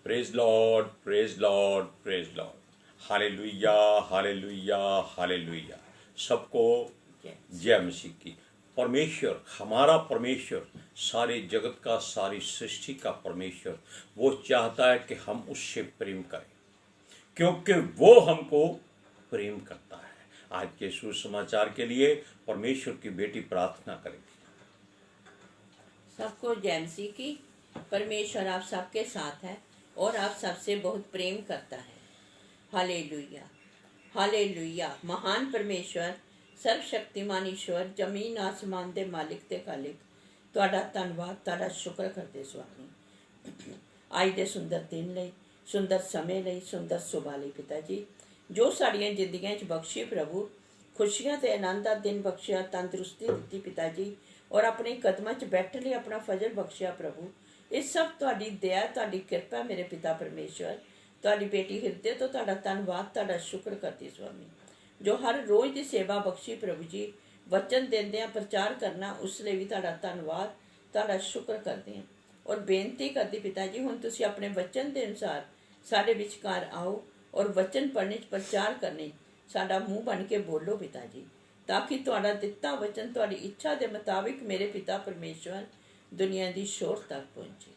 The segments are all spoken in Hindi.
Praise Lord, praise Lord, praise Lord. Hallelujah, hallelujah, hallelujah. सबको जय मसीह की। परमेश्वर, हमारा परमेश्वर, सारे जगत का, सारी सृष्टि का परमेश्वर, वो चाहता है कि हम उससे प्रेम करें, क्योंकि वो हमको प्रेम करता है। आज के सुसमाचार के लिए परमेश्वर की बेटी प्रार्थना करेगी। सबको जय मसीह की। परमेश्वर आप सबके साथ है और आप सबसे बहुत प्रेम करता है। Hallelujah, hallelujah. महान परमेश्वर, सर्वशक्तिमान ईश्वर, जमीन आसमान दे मालिक ते खालिक, तुहाडा धन्नवाद, तुहाडा शुक्र करते स्वामी। आज दे सुंदर दिन लई, सुंदर समय लई, सुंदर सुबह लई पिता जी, जो साड़ियां जिंदगियां च बख्शी प्रभु, खुशियां ते आनंद दा दिन बख्शिया, तंदुरुस्ती दित्ती पिता जी, और अपने कदमां च बैठने लिए अपना फजल बख्शिया प्रभु। ये सब तुहाडी दया, तुहाडी कृपा मेरे पिता परमेश्वर। तुहाडी बेटी हिरदे तो तुहाडा धन्नवाद, तुहाडा शुक्र करती स्वामी, जो हर रोज़ की सेवा बख्शी प्रभु जी, वचन देंदे प्रचार करना, उस लिए भी तुहाडा धन्नवाद, तुहाडा शुक्र करते हैं और बेनती करती पिता जी, हुण तुसीं अपने वचन के अनुसार साडे विचकार आओ और वचन पढ़ने प्रचार करने साडा मुँह बन के बोलो पिता जी, ताकि तुहाडा दिता वचन तुहाडी इच्छा के मुताबिक मेरे पिता परमेश्वर दुनिया की शोर तक पहुँचे,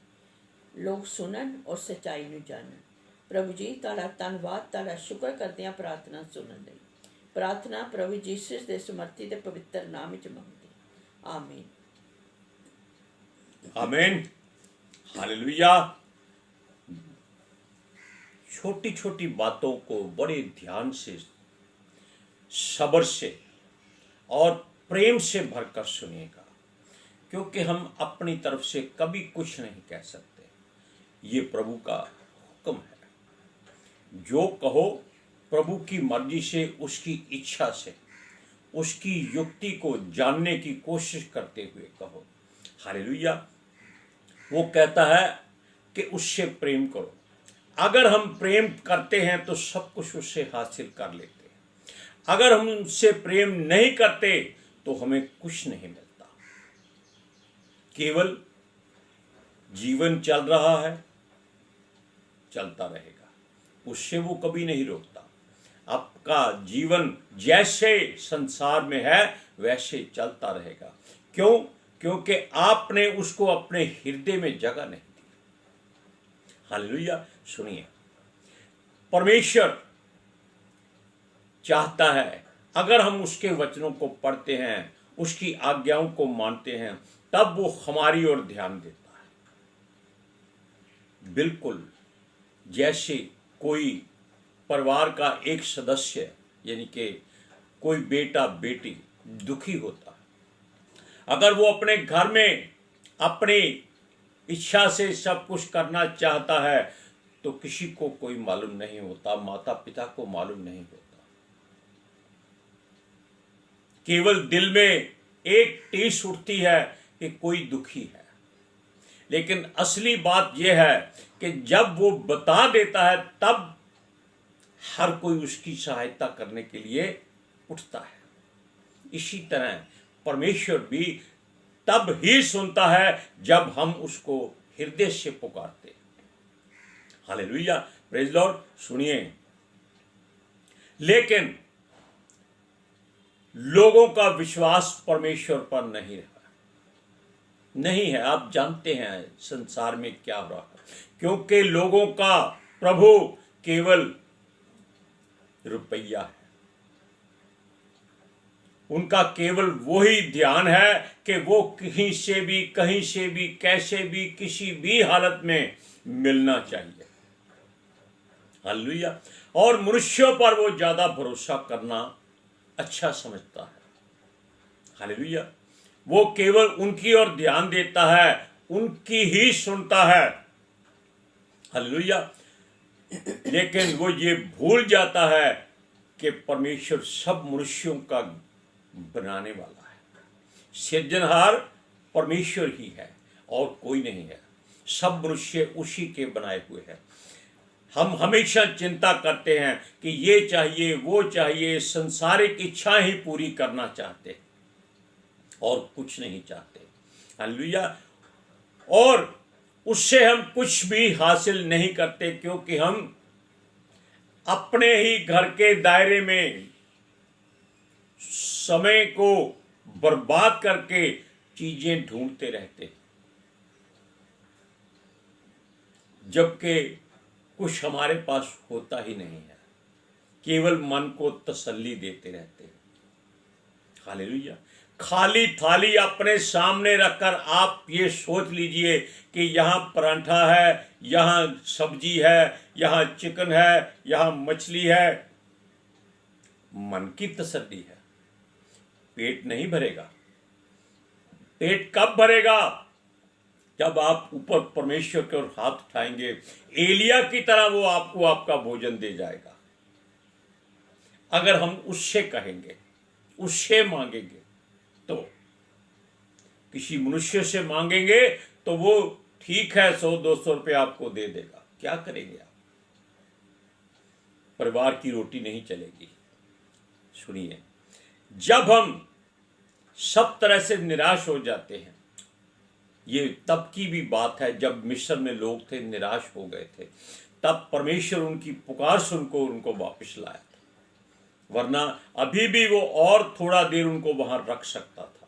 लोग सुनन और सच्चाई नूं जानन। प्रभु जी तुहाडा धन्नवाद, तुहाडा शुक्र करते हैं प्रार्थना सुनन लई। प्रार्थना प्रभु जीसस के समर्थी ते पवित्र नाम च मंगदे, आमीन, आमीन। हालेलुया। छोटी छोटी बातों को बड़े ध्यान से, सब्र से और प्रेम से भरकर सुनिएगा, क्योंकि हम अपनी तरफ से कभी कुछ नहीं कह सकते। ये प्रभु का हुक्म है। जो कहो प्रभु की मर्जी से, उसकी इच्छा से, उसकी युक्ति को जानने की कोशिश करते हुए कहो। हालेलुया। वो कहता है कि उससे प्रेम करो। अगर हम प्रेम करते हैं तो सब कुछ उससे हासिल कर लेते हैं। अगर हम उससे प्रेम नहीं करते तो हमें कुछ नहीं मिलता। केवल जीवन चल रहा है, चलता रहेगा, उससे वो कभी नहीं रोकता। आपका जीवन जैसे संसार में है वैसे चलता रहेगा। क्यों? क्योंकि आपने उसको अपने हृदय में जगह नहीं दी। हालेलुया। सुनिए, परमेश्वर चाहता है अगर हम उसके वचनों को पढ़ते हैं, उसकी आज्ञाओं को मानते हैं, तब वो हमारी ओर ध्यान देता है। बिल्कुल जैसे कोई परिवार का एक सदस्य, यानी कि कोई बेटा बेटी दुखी होता है, अगर वो अपने घर में अपनी इच्छा से सब कुछ करना चाहता है तो किसी को कोई मालूम नहीं होता, माता पिता को मालूम नहीं होता। केवल दिल में एक टीस उठती है कि कोई दुखी है, लेकिन असली बात यह है कि जब वो बता देता है तब हर कोई उसकी सहायता करने के लिए उठता है। इसी तरह परमेश्वर भी तब ही सुनता है जब हम उसको हृदय से पुकारते हैं। Hallelujah, praise Lord. सुनिए, लेकिन लोगों का विश्वास परमेश्वर पर नहीं रहा, नहीं है। आप जानते हैं संसार में क्या हो रहा है, क्योंकि लोगों का प्रभु केवल रुपया है। उनका केवल वही ध्यान है कि वो कहीं से भी, कहीं से भी, कैसे भी, किसी भी हालत में मिलना चाहिए। हालेलुया। और मनुष्यों पर वो ज्यादा भरोसा करना अच्छा समझता है। हालेलुया। वो केवल उनकी ओर ध्यान देता है, उनकी ही सुनता है। हालेलुया। लेकिन वो ये भूल जाता है कि परमेश्वर सब मनुष्यों का बनाने वाला है। सृजनहार परमेश्वर ही है और कोई नहीं है। सब मनुष्य उसी के बनाए हुए हैं। हम हमेशा चिंता करते हैं कि ये चाहिए, वो चाहिए, संसारिक इच्छा ही पूरी करना चाहते हैं और कुछ नहीं चाहते। हालेलुया। और उससे हम कुछ भी हासिल नहीं करते, क्योंकि हम अपने ही घर के दायरे में समय को बर्बाद करके चीजें ढूंढते रहते हैं, जबकि कुछ हमारे पास होता ही नहीं है, केवल मन को तसल्ली देते रहते हैं। हालेलुया। खाली थाली अपने सामने रखकर आप ये सोच लीजिए कि यहाँ परांठा है, यहाँ सब्जी है, यहाँ चिकन है, यहाँ मछली है। मन की तसल्ली है, पेट नहीं भरेगा। पेट कब भरेगा? जब आप ऊपर परमेश्वर की ओर हाथ उठाएंगे, एलिया की तरह वो आपको आपका भोजन दे जाएगा। अगर हम उससे कहेंगे, उससे मांगेंगे, तो किसी मनुष्य से मांगेंगे तो वो ठीक है 100-200 रुपये आपको दे देगा। क्या करेंगे आप? परिवार की रोटी नहीं चलेगी। सुनिए, जब हम सब तरह से निराश हो जाते हैं, ये तब की भी बात है जब मिस्र में लोग थे, निराश हो गए थे, तब परमेश्वर उनकी पुकार सुनकर उनको वापस लाया था, वरना अभी भी वो और थोड़ा देर उनको वहां रख सकता था।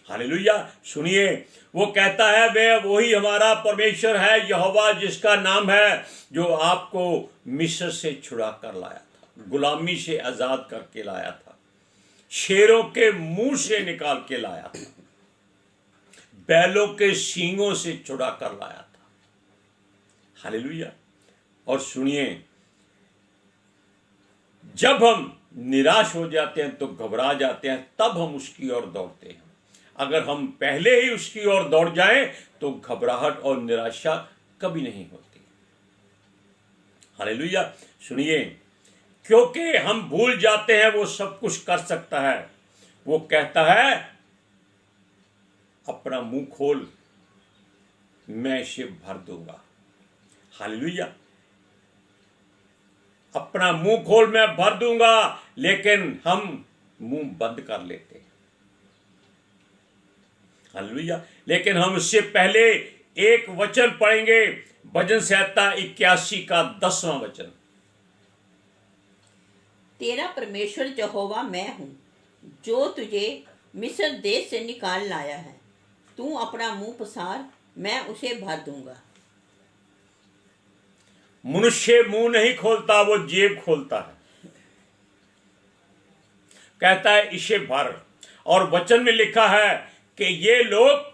हालेलुया। सुनिए, वो कहता है वे वही हमारा परमेश्वर है, यहोवा जिसका नाम है, जो आपको मिस्र से छुड़ा कर लाया था, गुलामी से आजाद करके लाया था, शेरों के मुंह से निकाल के लाया था, बैलों के सींगों से छुड़ा कर लाया था। हालेलुया। और सुनिए, जब हम निराश हो जाते हैं तो घबरा जाते हैं, तब हम उसकी ओर दौड़ते हैं। अगर हम पहले ही उसकी ओर दौड़ जाएं तो घबराहट और निराशा कभी नहीं होती। हालेलुया। सुनिए, क्योंकि हम भूल जाते हैं वो सब कुछ कर सकता है। वो कहता है, अपना मुंह खोल, मैं इसे भर दूंगा। हालेलुया। अपना मुंह खोल, मैं भर दूंगा, लेकिन हम मुंह बंद कर लेते हैं। हालेलुया। लेकिन हम उससे पहले एक वचन पढ़ेंगे, भजन संहिता 81 का 10वां वचन। तेरा परमेश्वर यहोवा मैं हूँ, जो तुझे मिस्र देश से निकाल लाया है। तू अपना मुंह पसार, मैं उसे भर दूंगा। मनुष्य मुंह नहीं खोलता, वो जेब खोलता है। कहता है इसे भर, और वचन में लिखा है कि ये लोग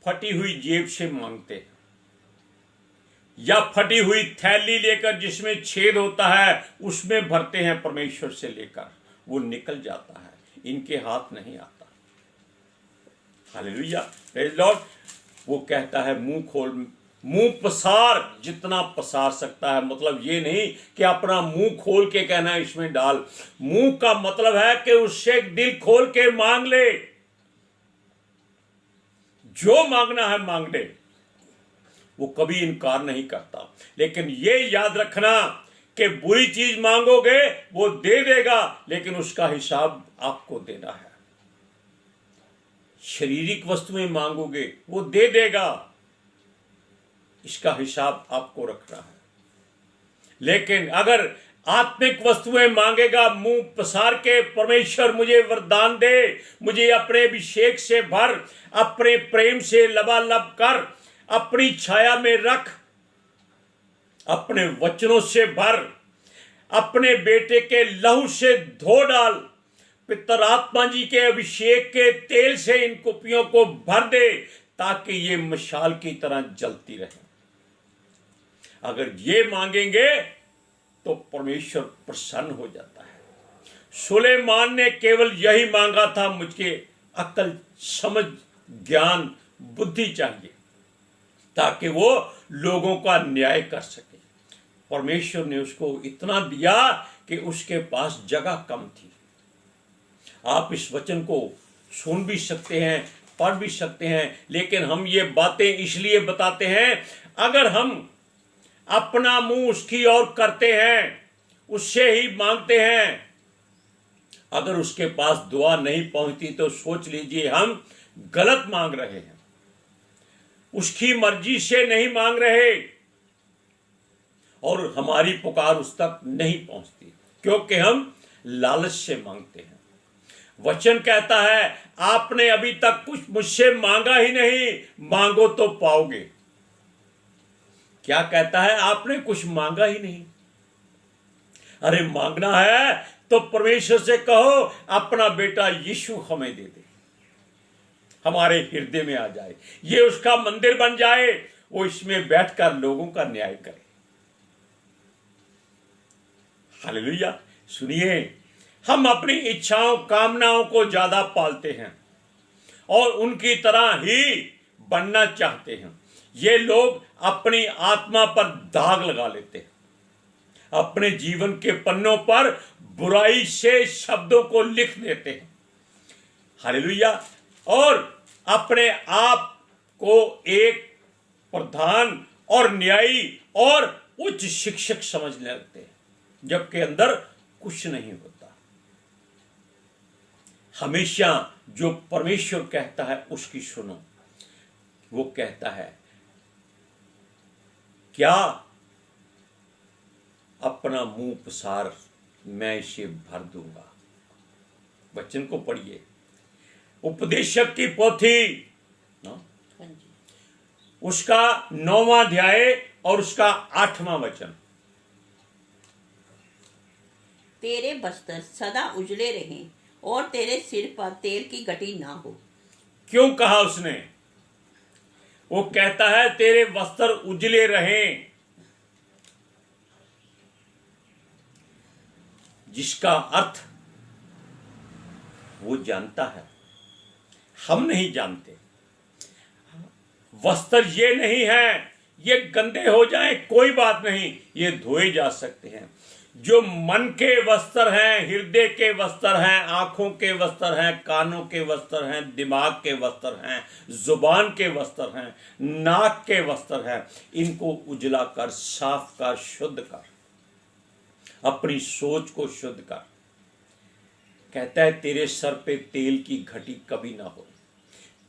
फटी हुई जेब से मांगते हैं, या फटी हुई थैली लेकर जिसमें छेद होता है उसमें भरते हैं। परमेश्वर से लेकर वो निकल जाता है, इनके हाथ नहीं आता। Hallelujah, praise Lord. वो कहता है मुंह खोल, मुंह पसार, जितना पसार सकता है। मतलब ये नहीं कि अपना मुंह खोल के कहना इसमें डाल। मुंह का मतलब है कि उससे दिल खोल के मांग ले, जो मांगना है मांग ले। वो कभी इनकार नहीं करता। लेकिन ये याद रखना कि बुरी चीज मांगोगे वो दे देगा, लेकिन उसका हिसाब आपको देना है। शारीरिक वस्तुएं मांगोगे वो दे देगा, इसका हिसाब आपको रखना है। लेकिन अगर आत्मिक वस्तुएं मांगेगा मुंह पसार के, परमेश्वर मुझे वरदान दे, मुझे अपने अभिषेक से भर, अपने प्रेम से लबालब कर, अपनी छाया में रख, अपने वचनों से भर, अपने बेटे के लहू से धो डाल, पितर आत्मा जी के अभिषेक के तेल से इन कुपियों को भर दे, ताकि ये मशाल की तरह जलती रहे। अगर ये मांगेंगे तो परमेश्वर प्रसन्न हो जाता है। सुलेमान ने केवल यही मांगा था, मुझे अक्ल, समझ, ज्ञान, बुद्धि चाहिए ताकि वो लोगों का न्याय कर सके। परमेश्वर ने उसको इतना दिया कि उसके पास जगह कम थी। आप इस वचन को सुन भी सकते हैं, पढ़ भी सकते हैं, लेकिन हम ये बातें इसलिए बताते हैं, अगर हम अपना मुंह उसकी ओर करते हैं, उससे ही मांगते हैं, अगर उसके पास दुआ नहीं पहुंचती तो सोच लीजिए हम गलत मांग रहे हैं। उसकी मर्जी से नहीं मांग रहे और हमारी पुकार उस तक नहीं पहुंचती, क्योंकि हम लालच से मांगते हैं। वचन कहता है आपने अभी तक कुछ मुझसे मांगा ही नहीं, मांगो तो पाओगे। क्या कहता है? आपने कुछ मांगा ही नहीं। अरे मांगना है तो परमेश्वर से कहो अपना बेटा यीशु हमें दे दे, हमारे हृदय में आ जाए, ये उसका मंदिर बन जाए, वो इसमें बैठकर लोगों का न्याय करे। हालेलुया। सुनिए, हम अपनी इच्छाओं कामनाओं को ज्यादा पालते हैं और उनकी तरह ही बनना चाहते हैं। ये लोग अपनी आत्मा पर दाग लगा लेते हैं, अपने जीवन के पन्नों पर बुराई से शब्दों को लिख देते हैं। हालेलुया। और अपने आप को एक प्रधान और न्यायी और उच्च शिक्षक समझने लगते हैं, जबकि अंदर कुछ नहीं होता। हमेशा जो परमेश्वर कहता है उसकी सुनो। वो कहता है क्या? अपना मुंह पसार, मैं इसे भर दूंगा। वचन को पढ़िए, उपदेशक की पोथी उसका 9वां अध्याय और उसका 8वां वचन। तेरे बस्तर सदा उजले रहें और तेरे सिर पर तेल की गटी ना हो। क्यों कहा उसने? वो कहता है तेरे वस्त्र उजले रहें, जिसका अर्थ वो जानता है, हम नहीं जानते। वस्त्र ये नहीं है ये गंदे हो जाएं कोई बात नहीं, ये धोए जा सकते हैं। जो मन के वस्त्र हैं, हृदय के वस्त्र हैं, आंखों के वस्त्र हैं, कानों के वस्त्र हैं, दिमाग के वस्त्र हैं, जुबान के वस्त्र हैं, नाक के वस्त्र हैं, इनको उजला कर, साफ कर, शुद्ध कर, अपनी सोच को शुद्ध कर। कहता है तेरे सर पे तेल की घटी कभी ना हो।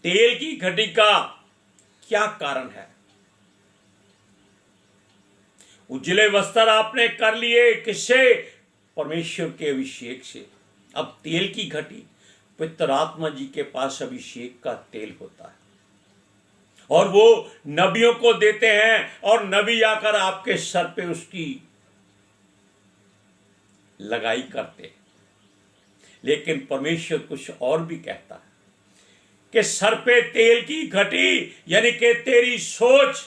तेल की घटी का क्या कारण है? उजले वस्त्र आपने कर लिए, किससे? परमेश्वर के अभिषेक से। अब तेल की घटी पवित्र आत्मा जी के पास अभिषेक का तेल होता है और वो नबियों को देते हैं और नबी आकर आपके सर पे उसकी लगाई करते। लेकिन परमेश्वर कुछ और भी कहता है कि सर पे तेल की घटी, यानी कि तेरी सोच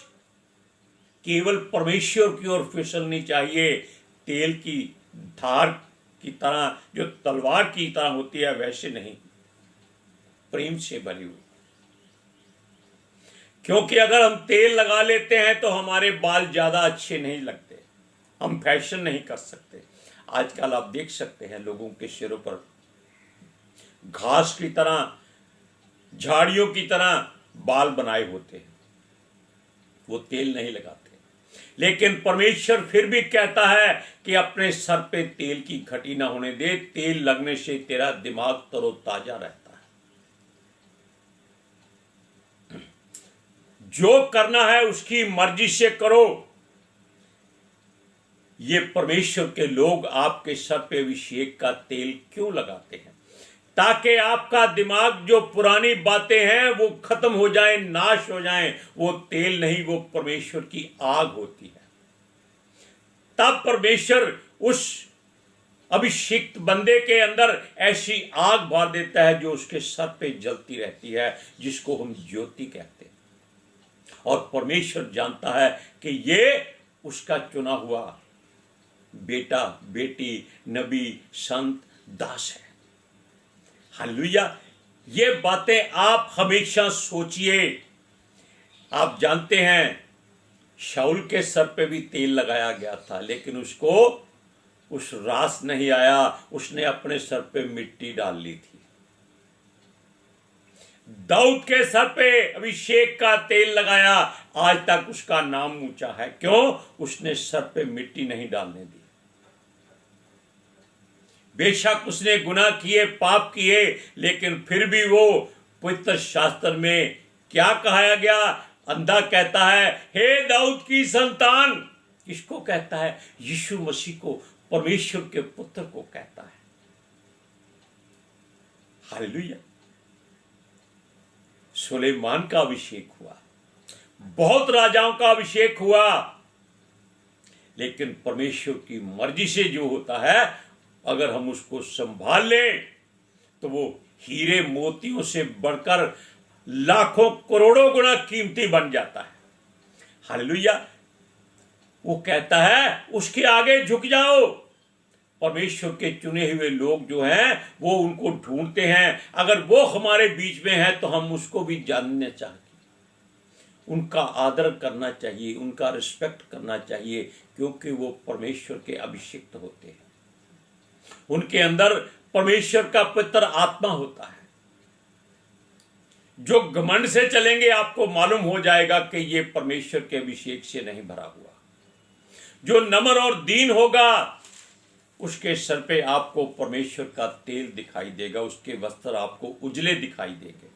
केवल परमेश्वर की ओर फिसलनी चाहिए। तेल की धार की तरह, जो तलवार की तरह होती है, वैसे नहीं, प्रेम से भरी हुई। क्योंकि अगर हम तेल लगा लेते हैं तो हमारे बाल ज्यादा अच्छे नहीं लगते, हम फैशन नहीं कर सकते। आजकल आप देख सकते हैं लोगों के सिरों पर घास की तरह, झाड़ियों की तरह बाल बनाए होते हैं, वो तेल नहीं लगाते। लेकिन परमेश्वर फिर भी कहता है कि अपने सर पे तेल की घटी ना होने दे। तेल लगने से तेरा दिमाग तरोताजा रहता है। जो करना है उसकी मर्जी से करो। ये परमेश्वर के लोग आपके सर पे अभिषेक का तेल क्यों लगाते हैं? ताकि आपका दिमाग, जो पुरानी बातें हैं वो खत्म हो जाए, नाश हो जाएं। वो तेल नहीं, वो परमेश्वर की आग होती है। तब परमेश्वर उस अभिषिक्त बंदे के अंदर ऐसी आग भर देता है जो उसके सर पे जलती रहती है, जिसको हम ज्योति कहते हैं। और परमेश्वर जानता है कि ये उसका चुना हुआ बेटा, बेटी, नबी, संत, दास है। हालेलुया। ये बातें आप हमेशा सोचिए। आप जानते हैं शाऊल के सर पे भी तेल लगाया गया था, लेकिन उसको उस रास नहीं आया, उसने अपने सर पे मिट्टी डाल ली थी। दाऊद के सर पे अभिषेक का तेल लगाया, आज तक उसका नाम ऊंचा है। क्यों? उसने सर पे मिट्टी नहीं डालने दी। बेशक उसने गुनाह किए, पाप किए, लेकिन फिर भी वो पवित्र शास्त्र में क्या कहा गया? अंधा कहता है हे दाऊद की संतान। किसको कहता है? यीशु मसीह को, परमेश्वर के पुत्र को कहता है। हालेलुया। सुलेमान का अभिषेक हुआ, बहुत राजाओं का अभिषेक हुआ, लेकिन परमेश्वर की मर्जी से जो होता है, अगर हम उसको संभाल लें तो वो हीरे मोतियों से बढ़कर लाखों करोड़ों गुना कीमती बन जाता है। हालेलुया। वो कहता है उसके आगे झुक जाओ। परमेश्वर के चुने हुए लोग जो हैं वो उनको ढूंढते हैं। अगर वो हमारे बीच में है तो हम उसको भी जानना चाहिए, उनका आदर करना चाहिए, उनका रिस्पेक्ट करना चाहिए, क्योंकि वो परमेश्वर के अभिषिक्त होते हैं। उनके अंदर परमेश्वर का पवित्र आत्मा होता है। जो घमंड से चलेंगे आपको मालूम हो जाएगा कि ये परमेश्वर के अभिषेक से नहीं भरा हुआ। जो नम्र और दीन होगा उसके सर पे आपको परमेश्वर का तेल दिखाई देगा, उसके वस्त्र आपको उजले दिखाई देंगे।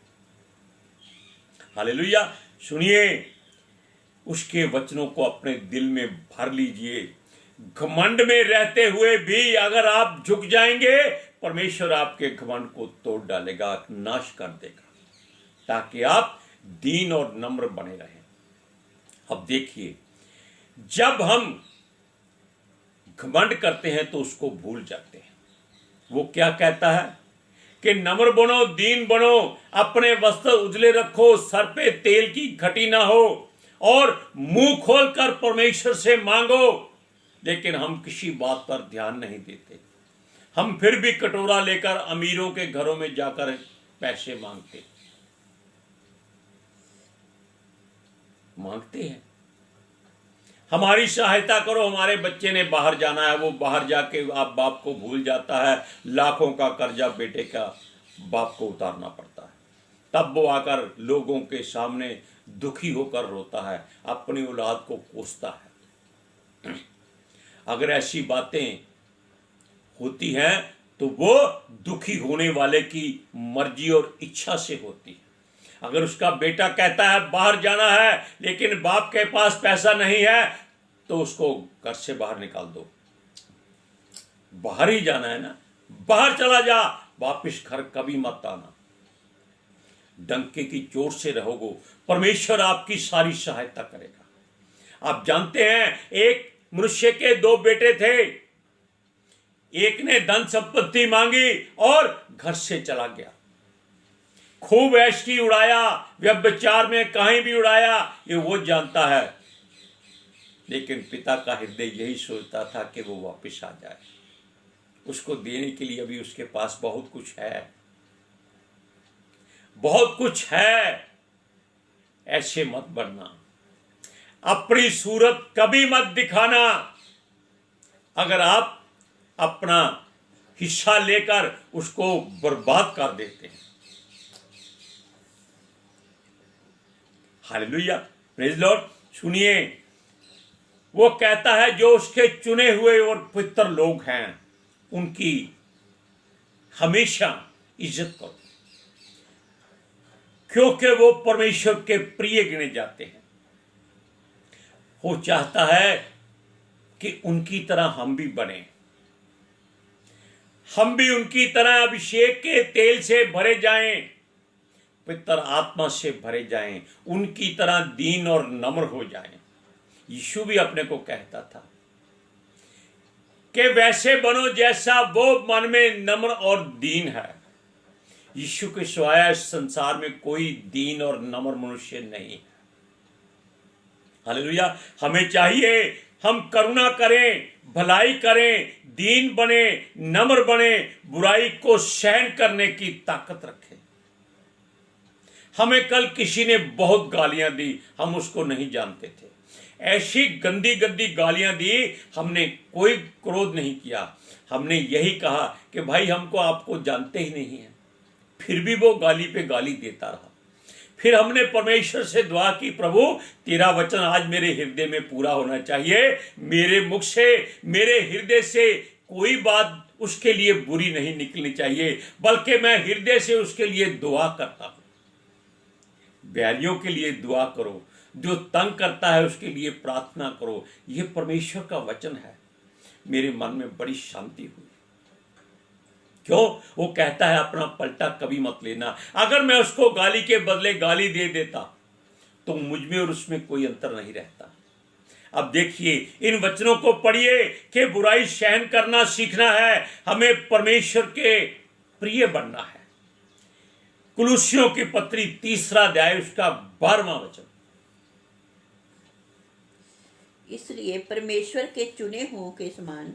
हालेलुया। सुनिए, उसके वचनों को अपने दिल में भर लीजिए। घमंड में रहते हुए भी अगर आप झुक जाएंगे, परमेश्वर आपके घमंड को तोड़ डालेगा, नाश कर देगा, ताकि आप दीन और नम्र बने रहें। अब देखिए, जब हम घमंड करते हैं तो उसको भूल जाते हैं। वो क्या कहता है कि नम्र बनो, दीन बनो, अपने वस्त्र उजले रखो, सर पे तेल की घटी ना हो, और मुंह खोलकर परमेश्वर से मांगो। लेकिन हम किसी बात पर ध्यान नहीं देते। हम फिर भी कटोरा लेकर अमीरों के घरों में जाकर पैसे मांगते हैं। हमारी सहायता करो, हमारे बच्चे ने बाहर जाना है, वो बाहर जाके आप बाप को भूल जाता है। लाखों का कर्जा बेटे का बाप को उतारना पड़ता है। तब वो आकर लोगों के सामने दुखी होकर रोता है, अपनी औलाद को कोसता है। अगर ऐसी बातें होती हैं तो वो दुखी होने वाले की मर्जी और इच्छा से होती है। अगर उसका बेटा कहता है बाहर जाना है लेकिन बाप के पास पैसा नहीं है, तो उसको घर से बाहर निकाल दो। बाहर ही जाना है ना, बाहर चला जा, वापिस घर कभी मत आना। डंके की चोट से रहोगे, परमेश्वर आपकी सारी सहायता करेगा। आप जानते हैं, एक मनुष्य के 2 बेटे थे। एक ने धन संपत्ति मांगी और घर से चला गया, खूब ऐश की उड़ाया, व्यभिचार में कहीं भी उड़ाया, ये वो जानता है। लेकिन पिता का हृदय यही सोचता था कि वो वापस आ जाए। उसको देने के लिए अभी उसके पास बहुत कुछ है, बहुत कुछ है। ऐसे मत बनना, अपनी सूरत कभी मत दिखाना। अगर आप अपना हिस्सा लेकर उसको बर्बाद कर देते हैं। Hallelujah, praise Lord. सुनिए, वो कहता है जो उसके चुने हुए और पवित्र लोग हैं उनकी हमेशा इज्जत करो, क्योंकि वो परमेश्वर के प्रिय गिने जाते हैं। वो चाहता है कि उनकी तरह हम भी बने, हम भी उनकी तरह अभिषेक के तेल से भरे जाएं, पवित्र आत्मा से भरे जाएं, उनकी तरह दीन और नम्र हो जाएं। यीशु भी अपने को कहता था कि वैसे बनो जैसा वो मन में नम्र और दीन है। यीशु के सिवाय इस संसार में कोई दीन और नम्र मनुष्य नहीं है। हालेलुया। हमें चाहिए हम करुणा करें, भलाई करें, दीन बने, नम्र बने, बुराई को सहन करने की ताकत रखें। हमें कल किसी ने बहुत गालियां दी, हम उसको नहीं जानते थे, ऐसी गंदी गंदी गालियां दी, हमने कोई क्रोध नहीं किया। हमने यही कहा कि भाई हमको आपको जानते ही नहीं है। फिर भी वो गाली पे गाली देता रहा। फिर हमने परमेश्वर से दुआ की, प्रभु तेरा वचन आज मेरे हृदय में पूरा होना चाहिए। मेरे मुख से, मेरे हृदय से कोई बात उसके लिए बुरी नहीं निकलनी चाहिए, बल्कि मैं हृदय से उसके लिए दुआ करता हूं। बैरियों के लिए दुआ करो, जो तंग करता है उसके लिए प्रार्थना करो। यह परमेश्वर का वचन है। मेरे मन में बड़ी शांति हुई। क्यों? वो कहता है अपना पलटा कभी मत लेना। अगर मैं उसको गाली के बदले गाली दे देता तो मुझ में और उसमें कोई अंतर नहीं रहता। अब देखिए, इन वचनों को पढ़िए कि बुराई सहन करना सीखना है, हमें परमेश्वर के प्रिय बनना है। कुलुस्सियों की पत्री 3 अध्याय उसका 12वां वचन। इसलिए परमेश्वर के चुने हुओं के समान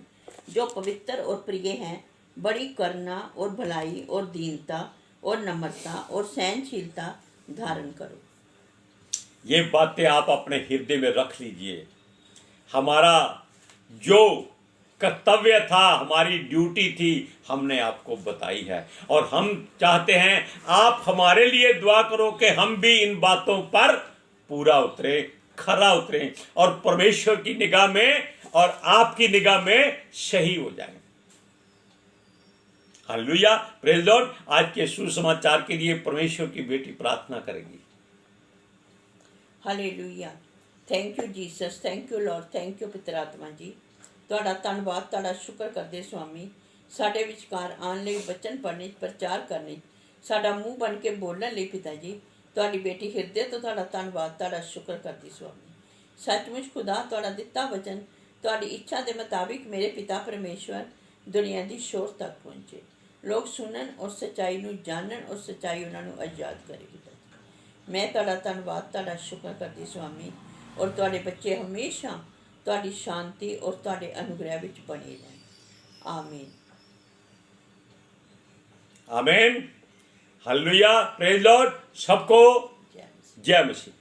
जो पवित्र और प्रिय हैं, बड़ी करुणा और भलाई और दीनता और नम्रता और सहनशीलता धारण करो। ये बातें आप अपने हृदय में रख लीजिए। हमारा जो कर्तव्य था, हमारी ड्यूटी थी, हमने आपको बताई है और हम चाहते हैं आप हमारे लिए दुआ करो कि हम भी इन बातों पर पूरा उतरे, खरा उतरे और परमेश्वर की निगाह में और आपकी निगाह में सही हो जाए। Hallelujah, praise Lord. आज के सुसमाचार के लिए परमेश्वर की बेटी प्रार्थना करेगी। Hallelujah. Thank you Jesus, thank you Lord, thank you पितर आत्मा जी। ਤੁਹਾਡਾ ਧੰਨਵਾਦ, ਤੁਹਾਡਾ ਸ਼ੁਕਰ ਕਰਦੇ ਸੁਆਮੀ, ਸਾਡੇ ਵਿਚਕਾਰ ਆਉਣ ਲਈ, ਵਚਨ ਪੜ੍ਹਨੇ, ਪ੍ਰਚਾਰ ਕਰਨੇ, ਸਾਡਾ ਮੂੰਹ ਬਣ ਕੇ ਬੋਲਣ ਲਈ ਪਿਤਾ ਜੀ। ਤੁਹਾਡੀ ਬੇਟੀ ਹਿਰਦੇ ਤੋਂ ਤੁਹਾਡਾ ਧੰਨਵਾਦ, ਤੁਹਾਡਾ ਸ਼ੁਕਰ ਕਰਦੀ ਸੁਆਮੀ। ਸੱਚਮੁੱਚ ਖੁਦਾ, ਤੁਹਾਡਾ ਦਿੱਤਾ ਵਚਨ ਤੁਹਾਡੀ ਇੱਛਾ ਦੇ ਮੁਤਾबिक ਮੇਰੇ ਪਿਤਾ ਪਰਮੇਸ਼ਵਰ ਦੁਨੀਆ ਦੀ ਸ਼ੋਰ ਤੱਕ ਪਹੁੰਚੇ। ਲੋਕ ਸੁਣਨ ਔਰ ਸੱਚਾਈ ਨੂੰ ਜਾਣਨ ਔਰ ਸੱਚਾਈ ਉਹਨਾਂ ਨੂੰ ਆਜ਼ਾਦ ਕਰੇ ਪਿਤਾ ਜੀ। ਮੈਂ ਤੁਹਾਡਾ ਧੰਨਵਾਦ, ਤੁਹਾਡਾ ਸ਼ੁਕਰ ਕਰਦੀ ਸੁਆਮੀ। ਔਰ ਤੁਹਾਡੇ ਬੱਚੇ ਹਮੇਸ਼ਾ ਤੁਹਾਡੀ शांति और ਤੁਹਾਡੇ अनुग्रह ਵਿੱਚ बने रहें। आमीन, आमीन, हालेलुया, प्रेज लॉर्ड। सबको जय मसीह। जय मसीह।